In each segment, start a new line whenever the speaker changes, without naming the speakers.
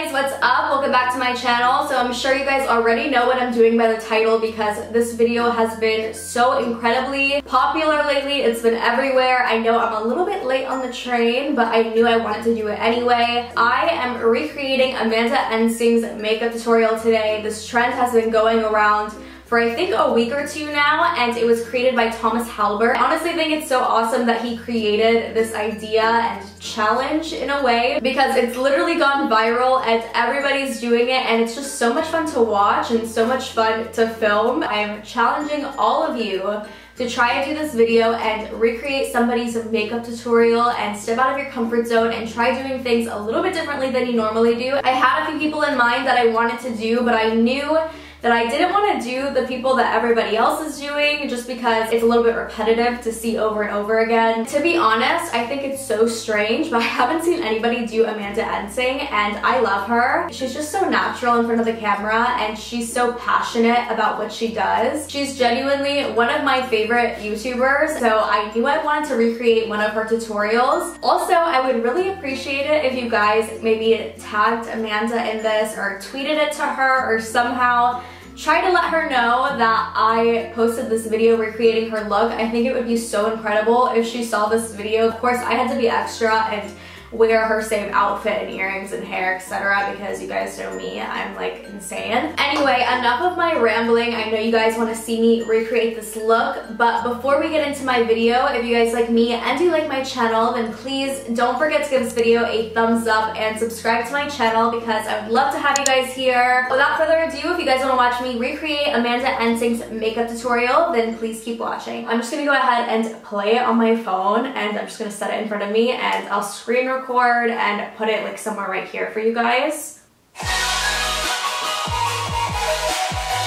guys, what's up? Welcome back to my channel. So I'm sure you guys already know what I'm doing by the title because this video has been so incredibly popular lately. It's been everywhere. I know I'm a little bit late on the train, but I knew I wanted to do it anyway. I am recreating Amanda Ensing's makeup tutorial today. This trend has been going around for I think a week or two now, and it was created by Thomas Halbert. I honestly think it's so awesome that he created this idea and challenge in a way because it's literally gone viral and everybody's doing it, and it's just so much fun to watch and so much fun to film. I'm challenging all of you to try and do this video and recreate somebody's makeup tutorial and step out of your comfort zone and try doing things a little bit differently than you normally do. I had a few people in mind that I wanted to do, but I knew that I didn't want to do the people that everybody else is doing just because it's a little bit repetitive to see over and over again. To be honest, I think it's so strange, but I haven't seen anybody do Amanda Ensing, and I love her. She's just so natural in front of the camera, and she's so passionate about what she does. She's genuinely one of my favorite YouTubers, so I knew I wanted to recreate one of her tutorials. Also, I would really appreciate it if you guys maybe tagged Amanda in this or tweeted it to her or somehow try to let her know that I posted this video recreating her look. I think it would be so incredible if she saw this video. Of course, I had to be extra and wear her same outfit and earrings and hair, etc. because you guys know me, I'm like insane. Anyway, enough of my rambling. I know you guys want to see me recreate this look, but before we get into my video, if you guys like me and you like my channel, then please don't forget to give this video a thumbs up and subscribe to my channel because I would love to have you guys here. Without further ado, if you guys want to watch me recreate Amanda Ensing's makeup tutorial, then please keep watching. I'm just going to go ahead and play it on my phone, and I'm just going to set it in front of me, and I'll screen record and put it like somewhere right here for you guys.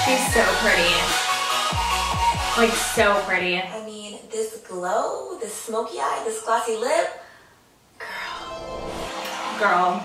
She's so pretty. Like so pretty.
I mean, this glow, this smoky eye, this glossy lip.
Girl.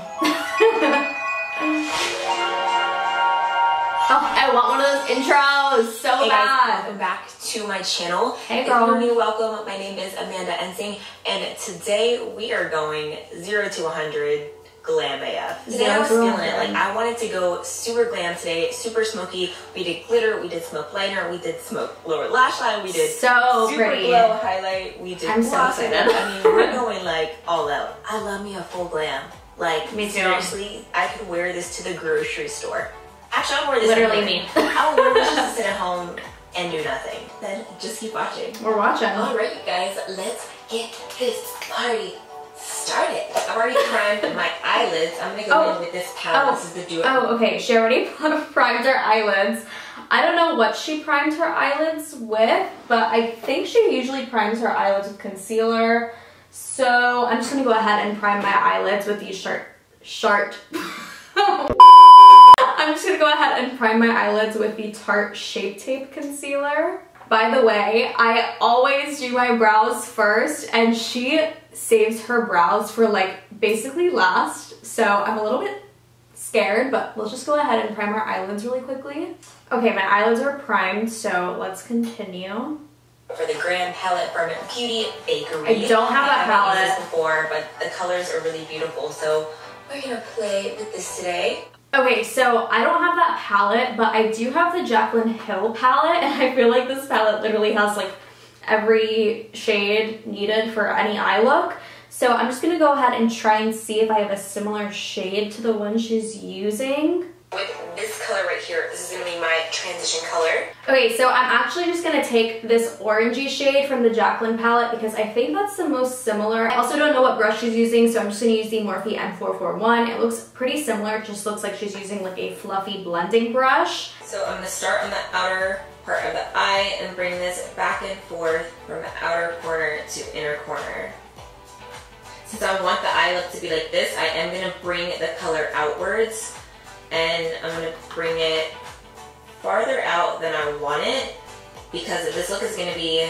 Oh, I want one of those intros so
hey
bad.
Guys, welcome back to my channel.
Hey girl.
If you're new, welcome. My name is Amanda Ensing, and today we are going 0 to 100 glam AF. Today I was feeling it. Like, I wanted to go super glam today, super smoky. We did glitter, we did smoke liner, we did smoke lower lash line, we did
so
super
pretty
glow highlight, we did
I'm so excited.
I mean, we're going like all out. I love me a full glam. Like,
me too.
Seriously, I could wear this to the grocery store. Actually, I'll wear this
literally me.
I'll wear this just to sit at home and do nothing. Then just keep watching.
We're watching.
Alright, you guys, let's get this party started. I've already primed my eyelids. I'm gonna go in with this palette. This is the Do It.
Oh, okay. She already primed her eyelids. I don't know what she primed her eyelids with, but I think she usually primes her eyelids with concealer. So I'm just gonna go ahead and prime my eyelids with these I'm just gonna go ahead and prime my eyelids with the Tarte Shape Tape Concealer. By the way, I always do my brows first, and she saves her brows for like basically last, so I'm a little bit scared, but let's just go ahead and prime our eyelids really quickly. Okay, my eyelids are primed, so let's continue.
For the Grand Palette from Beauty Bakery.
I don't have that palette.
I've used this before, but the colors are really beautiful, so we're gonna play with this today.
Okay, so I don't have that palette, but I do have the Jaclyn Hill palette, and I feel like this palette literally has like every shade needed for any eye look. So I'm just gonna go ahead and try and see if I have a similar shade to the one she's using.
With this color right here, this is gonna be my transition color.
Okay, so I'm actually just gonna take this orangey shade from the Jaclyn palette because I think that's the most similar. I also don't know what brush she's using, so I'm just gonna use the Morphe M441. It looks pretty similar. It just looks like she's using like a fluffy blending brush.
So I'm gonna start on the outer part of the eye and bring this back and forth from the outer corner to inner corner. Since I want the eye look to be like this, I am gonna bring the color outwards, and I'm gonna bring it farther out than I want it because this look is gonna be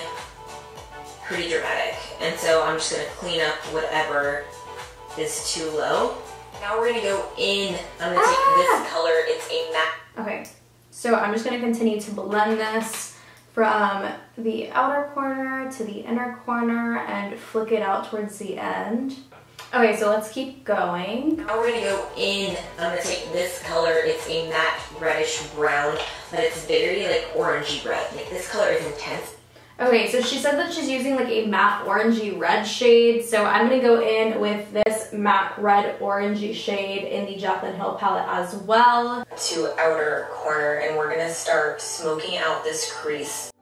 pretty dramatic. And so I'm just gonna clean up whatever is too low. Now we're gonna go in. I'm gonna take this color, it's a matte.
Okay, so I'm just gonna continue to blend this from the outer corner to the inner corner and flick it out towards the end. Okay, so let's keep going.
Now we're gonna go in. I'm gonna take this color. It's a matte reddish brown, but it's very like orangey red. Like this color is intense.
Okay, so she said that she's using like a matte orangey red shade. So I'm gonna go in with this matte red orangey shade in the Jaclyn Hill palette as well.
To outer corner, and we're gonna start smoking out this crease.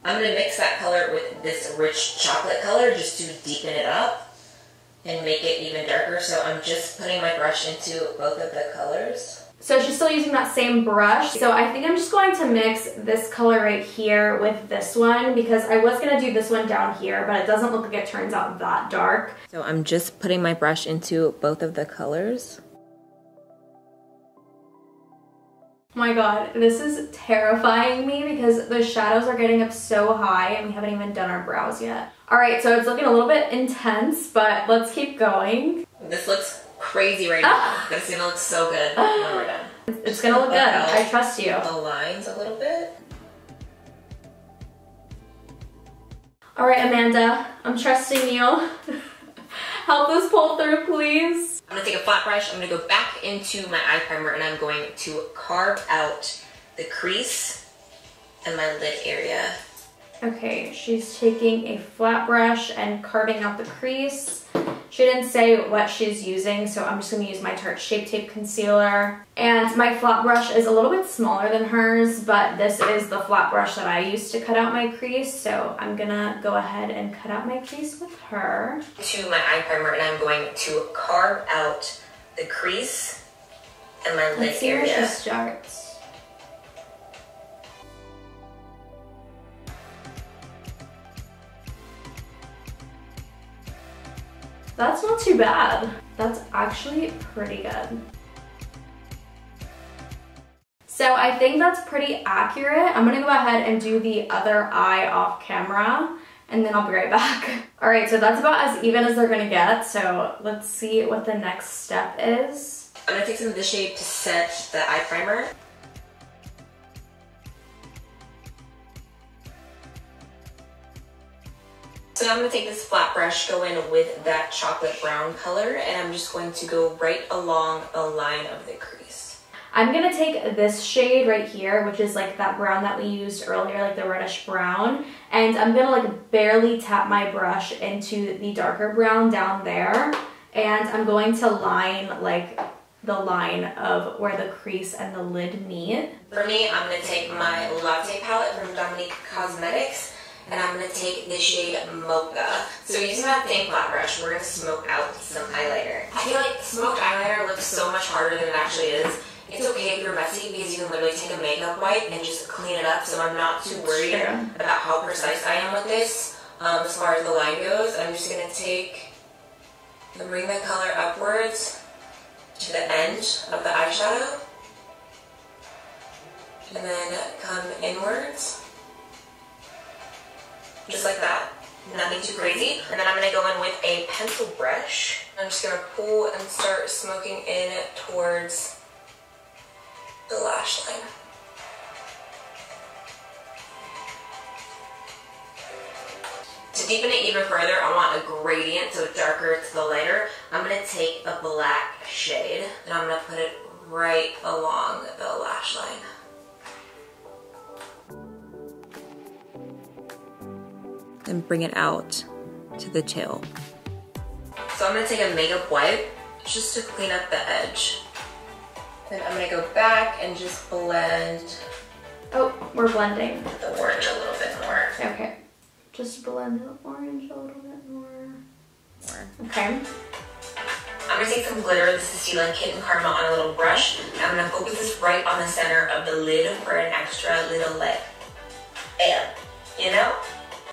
I'm gonna mix that color with this rich chocolate color just to deepen it up and make it even darker. So I'm just putting my brush into both of the colors.
So she's still using that same brush. So I think I'm just going to mix this color right here with this one because I was gonna do this one down here, but it doesn't look like it turns out that dark.
So I'm just putting my brush into both of the colors.
Oh my god, this is terrifying me because the shadows are getting up so high and we haven't even done our brows yet. Alright, so it's looking a little bit intense, but let's keep going.
This looks crazy right now, but it's gonna look so good when we're done.
It's gonna look good, I trust you.
The lines a little bit.
Alright, Amanda, I'm trusting you. Help us pull through, please.
I'm gonna take a flat brush, I'm gonna go back into my eye primer and I'm going to carve out the crease and my lid area.
Okay, she's taking a flat brush and carving out the crease. She didn't say what she's using, so I'm just gonna use my Tarte Shape Tape Concealer. And my flat brush is a little bit smaller than hers, but this is the flat brush that I used to cut out my crease, so I'm gonna go ahead and cut out my crease with her.
To my eye primer, and I'm going to carve out the crease and my lid area.
Let's see where she starts. That's not too bad. That's actually pretty good. So I think that's pretty accurate. I'm gonna go ahead and do the other eye off camera and then I'll be right back. All right, so that's about as even as they're gonna get. So let's see what the next step is.
I'm gonna take some of this shade to set the eye primer. So now I'm going to take this flat brush, go in with that chocolate brown color, and I'm just going to go right along the line of the crease.
I'm going to take this shade right here, which is like that brown that we used earlier, like the reddish brown, and I'm going to like barely tap my brush into the darker brown down there, and I'm going to line like the line of where the crease and the lid meet.
For me, I'm going to take my Latte palette from Dominique Cosmetics, and I'm going to take the shade Mocha. So using that same flat brush, we're going to smoke out some highlighter. I feel like smoked eyeliner looks so much harder than it actually is. It's okay if you're messy because you can literally take a makeup wipe and just clean it up, so I'm not too worried about how precise I am with this. As far as the line goes, I'm just going to take and bring the color upwards to the end of the eyeshadow, and then come inwards. Just like that, nothing too crazy. And then I'm gonna go in with a pencil brush. I'm just gonna pull and start smoking in towards the lash line. To deepen it even further, I want a gradient, so darker to the lighter. I'm gonna take a black shade and I'm gonna put it right along the lash line. And bring it out to the tail. So I'm gonna take a makeup wipe just to clean up the edge. Then I'm gonna go back and just blend.
Oh, we're blending
the orange a little bit more.
Okay, just blend the orange a little bit more. Okay.
I'm gonna take some glitter. This is Stila Kitten Karma on a little brush. And I'm gonna focus this right on the center of the lid for an extra little like, bam, you know?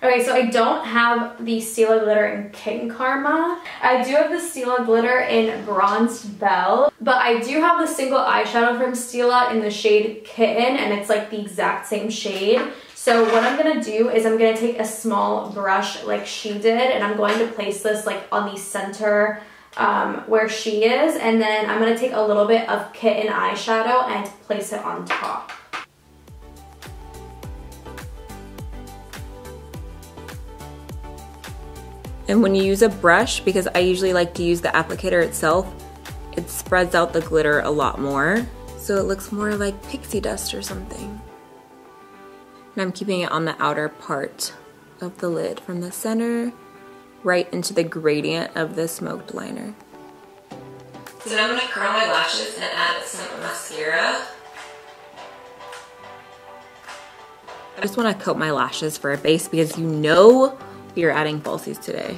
Okay, so I don't have the Stila glitter in Kitten Karma. I do have the Stila glitter in Bronzed Belle, but I do have the single eyeshadow from Stila in the shade Kitten, and it's like the exact same shade. So what I'm gonna do is I'm gonna take a small brush like she did, and I'm going to place this like on the center where she is, and then I'm gonna take a little bit of Kitten eyeshadow and place it on top.
And when you use a brush, because I usually like to use the applicator itself, it spreads out the glitter a lot more. So it looks more like pixie dust or something. And I'm keeping it on the outer part of the lid from the center right into the gradient of the smoked liner. So now I'm gonna curl my lashes and add some mascara. I just wanna coat my lashes for a base because you know we are adding falsies today.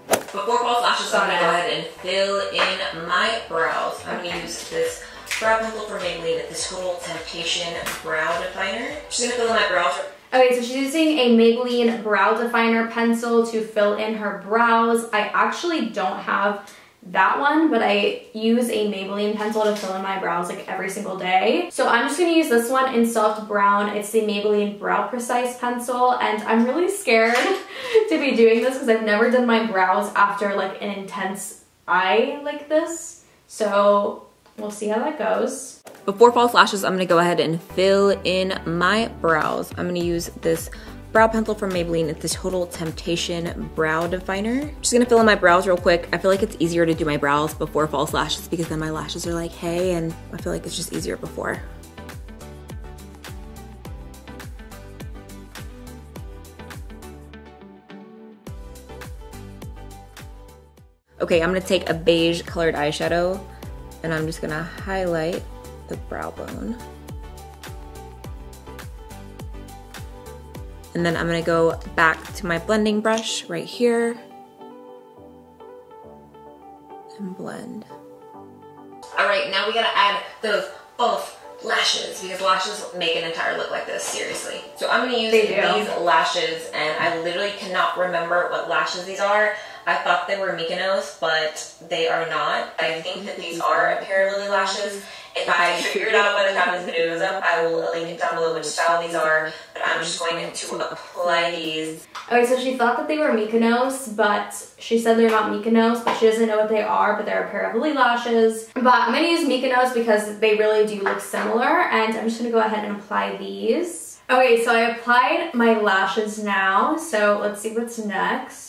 Before false lashes, I'm gonna go ahead and fill in my brows. I'm gonna use this brow pencil from Maybelline, this Total Temptation Brow Definer. Just gonna fill in my brows.
Okay, so she's using a Maybelline brow definer pencil to fill in her brows. I actually don't have that one, but I use a Maybelline pencil to fill in my brows like every single day. So I'm just gonna use this one in soft brown. It's the Maybelline Brow Precise pencil, and I'm really scared to be doing this because I've never done my brows after like an intense eye like this. So we'll see how that goes.
Before false lashes, I'm gonna go ahead and fill in my brows. I'm gonna use this brow pencil from Maybelline. It's the Total Temptation Brow Definer. Just gonna fill in my brows real quick. I feel like it's easier to do my brows before false lashes because then my lashes are like, hey, and I feel like it's just easier before. Okay, I'm gonna take a beige colored eyeshadow and I'm just gonna highlight the brow bone. And then I'm gonna go back to my blending brush right here and blend. All right, now we gotta add those false lashes because lashes make an entire look like this, seriously. So I'm gonna use these lashes, and I literally cannot remember what lashes these are. I thought they were Mykonos, but they are not. I think that these are a pair of Lily lashes. If I figure it out by the time this video goes up, I will link it down below which style these are, but I'm just going to apply these.
Okay, so she thought that they were Mykonos, but she said they're not Mykonos, but she doesn't know what they are, but they're a pair of Lily lashes. But I'm gonna use Mykonos because they really do look similar, and I'm just gonna go ahead and apply these. Okay, so I applied my lashes now, so let's see what's next.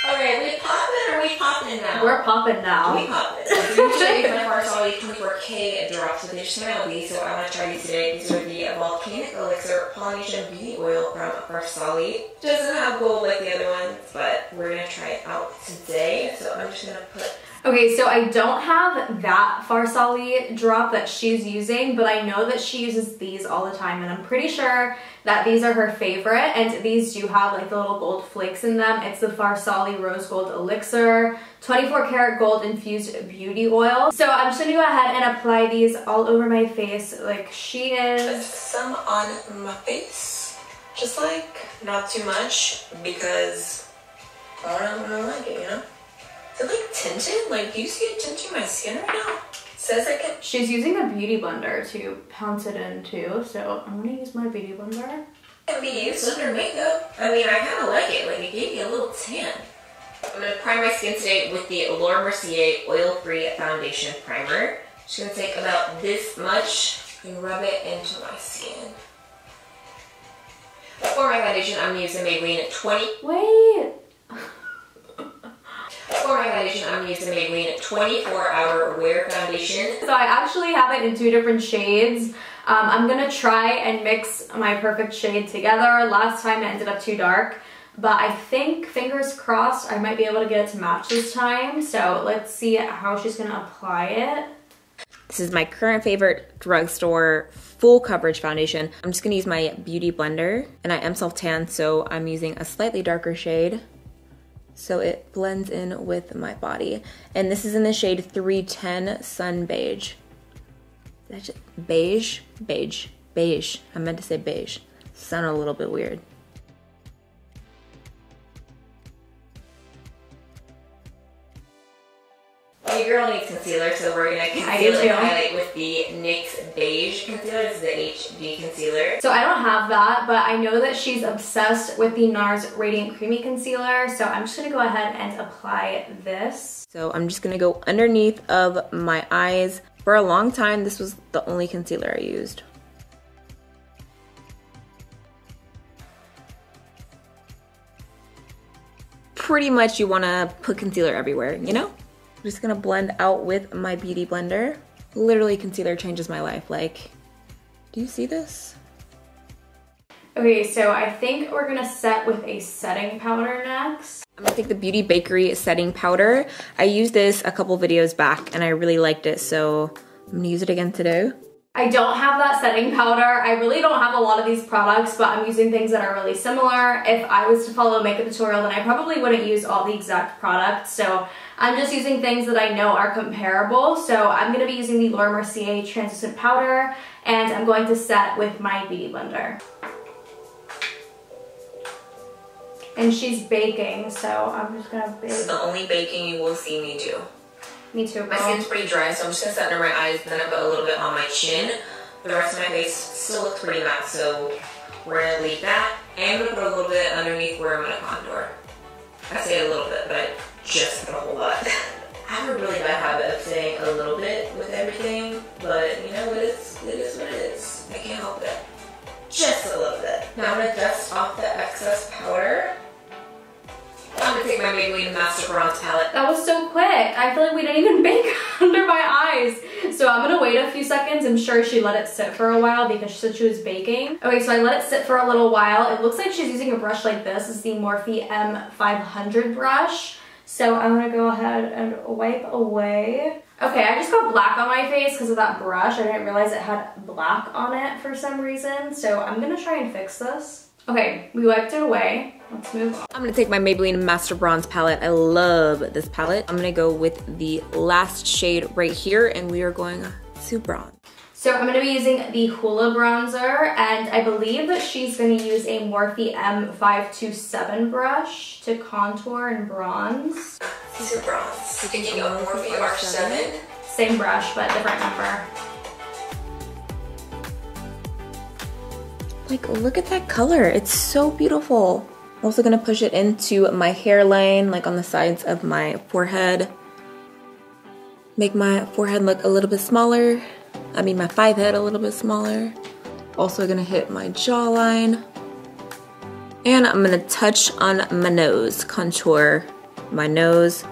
Okay, we poppin' or we poppin' now?
We're poppin' now.
We poppin'. Usually one of our solid 24K drops with these Chanel. So I want to try these today. These are the Volcanic Elixir Polynesian Beauty Oil from Farsali. Doesn't have gold like the other ones, but we're gonna try it out today. So I'm just gonna put.
Okay, so I don't have that Farsali drop that she's using, but I know that she uses these all the time, and I'm pretty sure that these are her favorite, and these do have like the little gold flakes in them. It's the Farsali Rose Gold Elixir 24 karat gold infused beauty oil. So I'm just gonna go ahead and apply these all over my face like she is.
Some on my face, just like not too much because I don't know, I like it, you know? Is it like tinted? Like, do you see it tinting my skin right now? It says I can.
She's using a beauty blender to pounce it in too, so I'm gonna use my beauty blender.
It can be used under makeup. I mean, I kind of like it. Like, it gave me a little tan. I'm gonna prime my skin today with the Laura Mercier Oil-Free Foundation Primer. Just gonna take about this much and rub it into my skin. For my foundation, I'm using Maybelline 20.
Wait.
For my foundation, I'm using Maybelline 24-Hour Wear Foundation.
So I actually have it in 2 different shades. I'm gonna try and mix my perfect shade together. Last time it ended up too dark, but I think, fingers crossed, I might be able to get it to match this time. So let's see how she's gonna apply it. This is my current favorite drugstore full coverage foundation. I'm just gonna use my beauty blender, and I am self-tan, so I'm using a slightly darker shade so it blends in with my body. And this is in the shade 310 Sun Beige. That's beige? Beige. Beige. I meant to say beige. Sounded a little bit weird. Your girl needs concealer, so we're gonna conceal and highlight with the NYX Beige Concealer. This is the HD Concealer. So I don't have that, but I know that she's obsessed with the NARS Radiant Creamy Concealer, so I'm just gonna go ahead and apply this. So I'm just gonna go underneath of my eyes. For a long time, this was the only concealer I used.
pretty much you want to put concealer everywhere, you know? I'm just gonna blend out with my beauty blender. Literally, concealer changes my life. Like, do you see this?
Okay, so I think we're gonna set with a setting powder next.
I'm gonna take the Beauty Bakery setting powder. I used this a couple videos back and I really liked it, so I'm gonna use it again today.
I don't have that setting powder. I really don't have a lot of these products, but I'm using things that are really similar. If I was to follow a makeup tutorial, then I probably wouldn't use all the exact products. So I'm just using things that I know are comparable. So I'm gonna be using the Laura Mercier translucent powder, and I'm going to set with my beauty blender. And she's baking, so I'm just gonna bake.
This is the only baking you will see me do.
Me too, girl.
My skin's pretty dry, so I'm just gonna set under my eyes, then I put a little bit on my chin. The rest of my face still looks pretty matte, so we're gonna leave that. And I'm gonna put a little bit underneath where I'm gonna contour. I say a little bit, but I just put a whole lot. I have a really bad habit of saying a little bit with everything, but you know, it is what it is. I can't help it. Just a little bit. Now I'm gonna dust off the excess powder. I'm gonna take my Maybelline Master Bronze palette.
That was so quick. I feel like we didn't even bake under my eyes. So I'm gonna wait a few seconds. I'm sure she let it sit for a while because she said she was baking. Okay, so I let it sit for a little while. It looks like she's using a brush like this. It's the Morphe M500 brush. So I'm gonna go ahead and wipe away. Okay, I just got black on my face because of that brush. I didn't realize it had black on it for some reason. So I'm gonna try and fix this. Okay, we wiped it away. Let's move on. I'm gonna take my Maybelline Master Bronze palette. I love this palette. I'm gonna go with the last shade right here, and we are going to bronze. So I'm gonna be using the Hoola bronzer, and I believe that she's gonna use a Morphe M527 brush to contour and bronze.
These are bronze. You're thinking of Morphe R7?
Same brush, but different number.
Like, look at that color. It's so beautiful. I'm also gonna push it into my hairline, like on the sides of my forehead. Make my forehead look a little bit smaller. I mean my forehead a little bit smaller. Also gonna hit my jawline. And I'm gonna touch on my nose, contour my nose.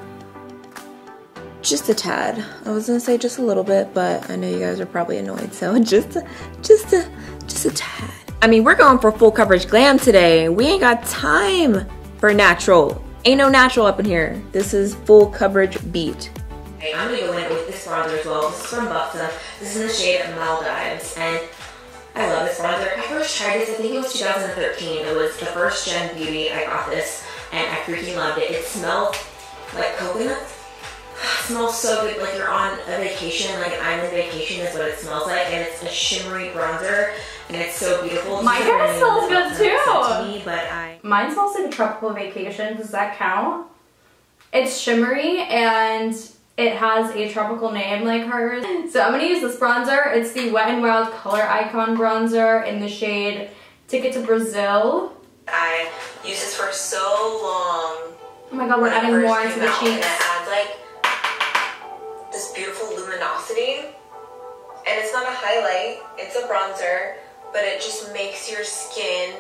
Just a tad. I was gonna say just a little bit, but I know you guys are probably annoyed, so just a tad. I mean, we're going for full coverage glam today. We ain't got time for natural. Ain't no natural up in here. This is full coverage beat. Okay, I'm gonna go in with this bronzer as well. This is from Buxom. This is in the shade of Maldives, and I love this bronzer. I first tried this, I think it was 2013. It was the first Gen Beauty. I got this, and I freaking loved it. It smelled like coconut. It smells so good, like you're on a vacation, like an island vacation is what it smells like, and it's a shimmery bronzer, and it's so beautiful.
My hair smells good too.
Me, but
Mine smells like a tropical vacation. Does that count? It's shimmery and it has a tropical name like hers. So I'm gonna use this bronzer. It's the Wet n Wild Color Icon bronzer in the shade Ticket to Brazil.
I used this for so long.
Oh my god, we're adding more into the cheeks.
And it adds like this beautiful luminosity. And it's not a highlight, it's a bronzer, but it just makes your skin,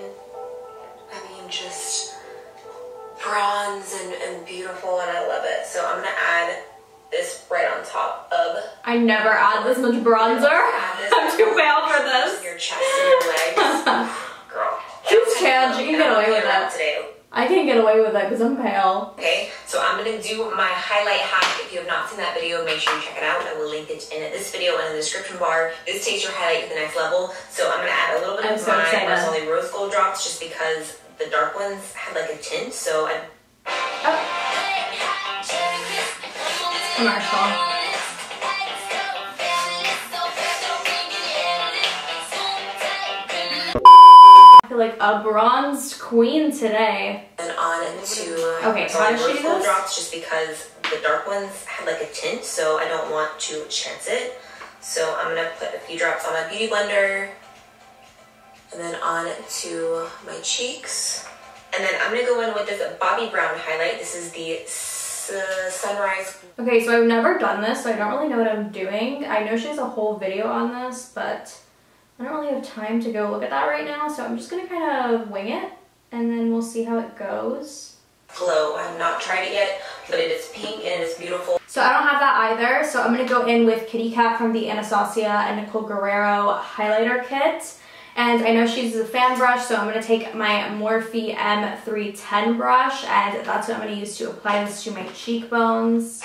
I mean, just bronze and beautiful, and I love it. So I'm gonna add this right on top of.
I never add this much bronzer. I'm too pale for this.
Your chest and your legs. Girl.
She can get away with that.
Today.
I can't get away with that because I'm pale.
Okay, so I'm gonna do my highlight hack. If you have not seen that video, make sure you check it out. I will link it in this video and in the description bar. This takes your highlight to the next level. So I'm gonna add a little bit of my Marsali Rose Gold drops just because the dark ones had like a tint. So I.
Commercial. I feel like a bronzed queen today.
And on to
okay, how does she do this?
Drops just because the dark ones had like a tint, so I don't want to chance it. So I'm gonna put a few drops on my beauty blender, and then on to my cheeks. And then I'm gonna go in with this Bobbi Brown highlight. This is the Sunrise.
Okay, so I've never done this, so I don't really know what I'm doing. I know she has a whole video on this, but I don't really have time to go look at that right now, so I'm just gonna kind of wing it, and then we'll see how it goes.
glow. I have not tried it yet, but it is pink and it is beautiful.
So I don't have that either, so I'm going to go in with Kitty Cat from the Anastasia and Nicole Guerrero highlighter kit. And I know she uses a fan brush, so I'm going to take my Morphe M310 brush, and that's what I'm going to use to apply this to my cheekbones.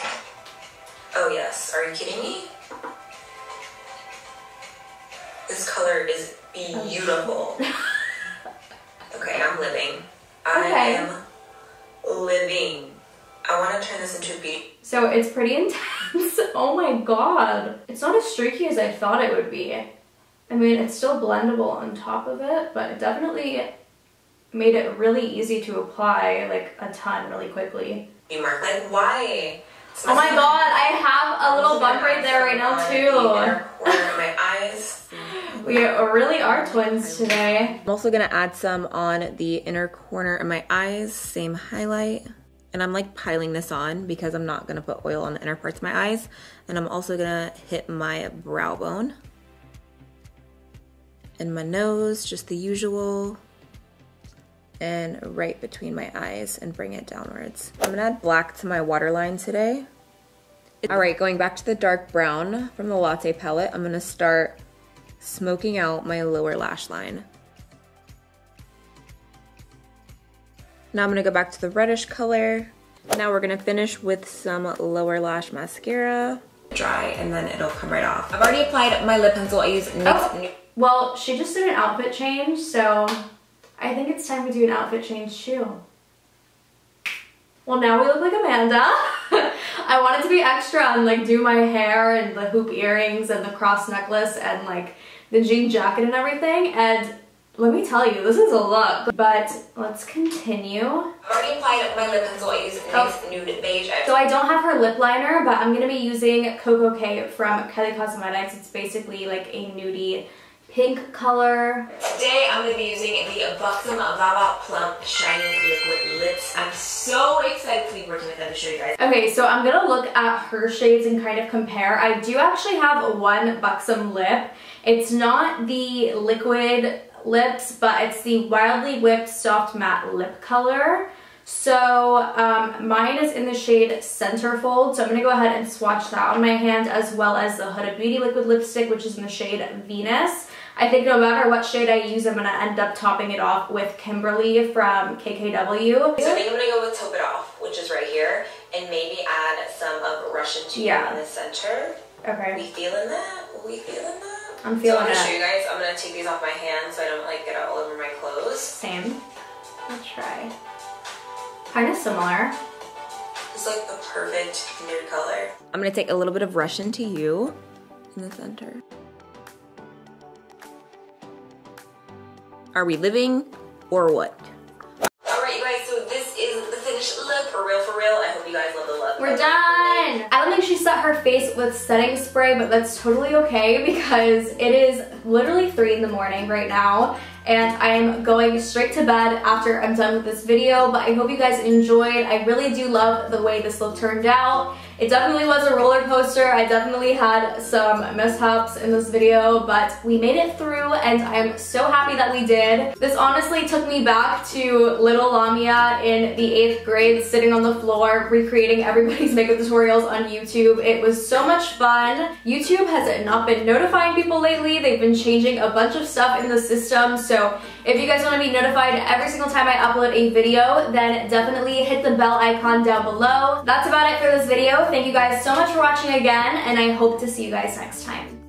Oh yes, are you kidding me? This color is beautiful. Okay, I'm living. I am living. I want to turn this into a beauty.
So it's pretty intense. Oh my god. It's not as streaky as I thought it would be. I mean, it's still blendable on top of it, but it definitely made it really easy to apply, like a ton really quickly.
Mark, like why?
Oh my god, I have a little bump right there right now too.
My eyes.
We really are twins today.
I'm also gonna add some on the inner corner of my eyes, same highlight. And I'm like piling this on because I'm not gonna put oil on the inner parts of my eyes. And I'm also gonna hit my brow bone. And my nose, just the usual. And right between my eyes and bring it downwards. I'm gonna add black to my waterline today. All right, going back to the dark brown from the Latte palette, I'm gonna start smoking out my lower lash line. Now I'm gonna go back to the reddish color. Now we're gonna finish with some lower lash mascara. Dry, and then it'll come right off. I've already applied my lip pencil. I use NYX.
Well, she just did an outfit change, so I think it's time to do an outfit change too. Well, now we look like Amanda. I wanted to be extra and like do my hair and the hoop earrings and the cross necklace and like the jean jacket and everything, and let me tell you, this is a look. But let's continue.
I've already applied my lip pencil. I use NYX Nude Beige.
So I don't have her lip liner, but I'm gonna be using Coco K from Kelly Cosmetics. It's basically like a nudie pink color.
Today I'm going to be using the Buxom Vava Plump Shiny Liquid Lips. I'm so excited to be working with them to show you guys.
Okay, so I'm going to look at her shades and kind of compare. I do actually have one Buxom lip. It's not the liquid lips, but it's the Wildly Whipped Soft Matte Lip color. So mine is in the shade Centerfold, so I'm going to go ahead and swatch that on my hand, as well as the Huda Beauty liquid lipstick, which is in the shade Venus. I think no matter what shade I use, I'm going to end up topping it off with Kimberly from KKW.
So I think I'm going to go with Top It Off, which is right here, and maybe add some of Russian Tea in the center.
Okay.
We feeling that? We feeling that?
I'm feeling it.
So I'm going to show you guys. I'm going to take these off my hands so I don't like get it all over my clothes.
Same. Let's try. Kind of similar.
It's like the perfect nude color. I'm going to take a little bit of Russian to you in the center. Are we living or what? Alright you guys, so this is the finished look. For real, I hope you guys love the look.
We're done! I don't think she set her face with setting spray, but that's totally okay because it is literally 3 in the morning right now. And I'm going straight to bed after I'm done with this video, but I hope you guys enjoyed. I really do love the way this look turned out. It definitely was a roller coaster. I definitely had some mishaps in this video, but we made it through and I'm so happy that we did. This honestly took me back to little Lamia in the 8th grade, sitting on the floor, recreating everybody's makeup tutorials on YouTube. It was so much fun. YouTube has not been notifying people lately. They've been changing a bunch of stuff in the system, so if you guys want to be notified every single time I upload a video, then definitely hit the bell icon down below. That's about it for this video. Thank you guys so much for watching again, and I hope to see you guys next time.